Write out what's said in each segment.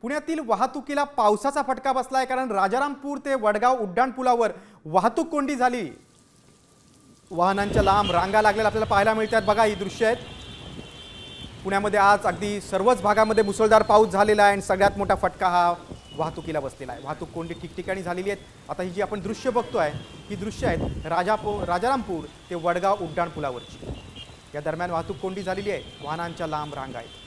पुण्यातील वाहतुकीला पावसाचा फटका बसलाय, कारण राजारामपूर ते वडगाव उड्डाण पुलावर वाहतूक कोंडी झाली। वाहनांच्या लांब रांगा लागलेल्या आपल्याला पाहायला मिळतात। बघा ही दृश्य आहेत। पुण्यामध्ये आज अगदी सर्वच भागामध्ये मुसळधार पाऊस झालेला आहे आणि सगळ्यात मोठा फटका हा वाहतुकीला बसलेला आहे। वाहतूक कोंडी ठिकठिकाणी झालेली आहेत। आता ही जी आपण दृश्य बघतोय ही दृश्य आहेत राजारामपूर ते वडगाव उड्डाण पुलावरची। या दरम्यान वाहतूक कोंडी झालेली आहे, वाहनांच्या लांब रांगा आहेत।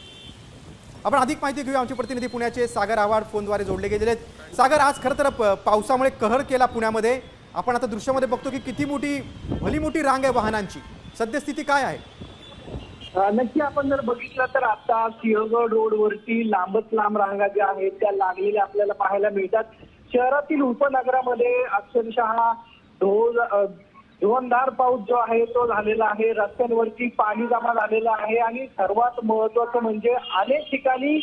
आपण अधिक माहिती घेऊया। आमचे प्रतिनिधी पुण्याचे सागर आव्हाड फोनद्वारे जोडले गेलेले आहेत। सागर, आज खरं तर पावसामुळे कहर केला पुण्यामध्ये। आपण आता दृश्यामध्ये बघतो की किती भली मोठी रांग आहे वाहनांची। सद्यस्थिती काय आहे? नक्की आपण जर बघितलं तर आता सिंहगड रोडवरती लांबच लांब रांगा ज्या आहेत त्या लागलेल्या आपल्याला पाहायला मिळतात। शहरातील उपनगरामध्ये अक्षरशः धोंधार पाऊस जो आहे तो झालेला आहे। रस्त्यांवरती पाणी जमा झालेलं आहे आणि सर्वात महत्त्वाचं म्हणजे अनेक ठिकाणी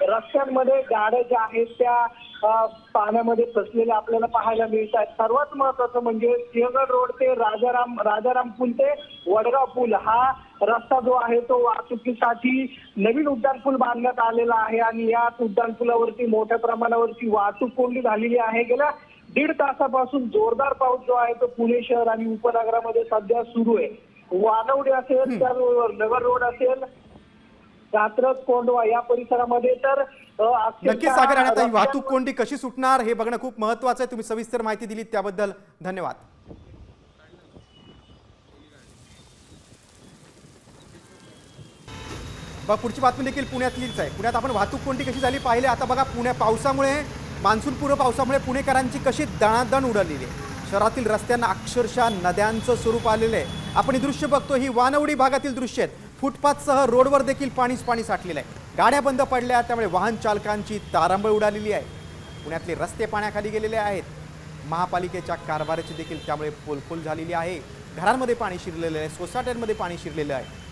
रस्त्यांमध्ये गाड्या ज्या आहेत त्या पाण्यामध्ये फसलेल्या आपल्याला पाहायला मिळतात। सर्वात महत्त्वाचं म्हणजे सिंहगड रोड ते राजाराम पूल ते वडगाव पूल हा रस्ता जो आहे तो वाहतुकीसाठी नवीन उड्डाण पूल बांधण्यात आलेला आहे आणि या उड्डाण पुलावरती मोठ्या प्रमाणावरती वाहतूक कोंडी झालेली आहे। गेल्या 1.5 तासापासून जोरदार पाऊस जो आहे तो पुणे शहर आणि उपनगरामध्ये सध्या सुरू आहे। वानवडे असेल, त्याचबरोबर नगर रोड असेल, कात्रज, कोंढवा या परिसरामध्ये तर नक्कीच सागर, आणि आता ही वाहतूक कोंडी कशी सुटणार हे बघणं खूप महत्त्वाचं आहे। तुम्ही सविस्तर माहिती दिली त्याबद्दल धन्यवाद। पुढची बातमी देखील पुण्यातलीच आहे। पुण्यात आपण वाहतूक कोंडी कशी झाली पाहिले। आता बघा, पावसामुळे मान्सूनपूर्व पावसामुळे पुणेकरांची कशी दणादण उडालेली आहे। शहरातील रस्त्यांना अक्षरशः नद्यांचं स्वरूप आलेलं आहे। आपण ही दृश्य बघतो, ही वानवडी भागातील दृश्य आहेत। फुटपाथसह रोडवर देखील पाणीच पाणी साठलेलं आहे। गाड्या बंद पडल्या, त्यामुळे वाहन चालकांची तारांबळ उडालेली आहे। पुण्यातले रस्ते पाण्याखाली गेलेले आहेत। महापालिकेच्या कारभाराची देखील त्यामुळे पोलखोल झालेली आहे। घरांमध्ये पाणी शिरलेलं आहे, सोसायट्यांमध्ये पाणी शिरलेलं आहे।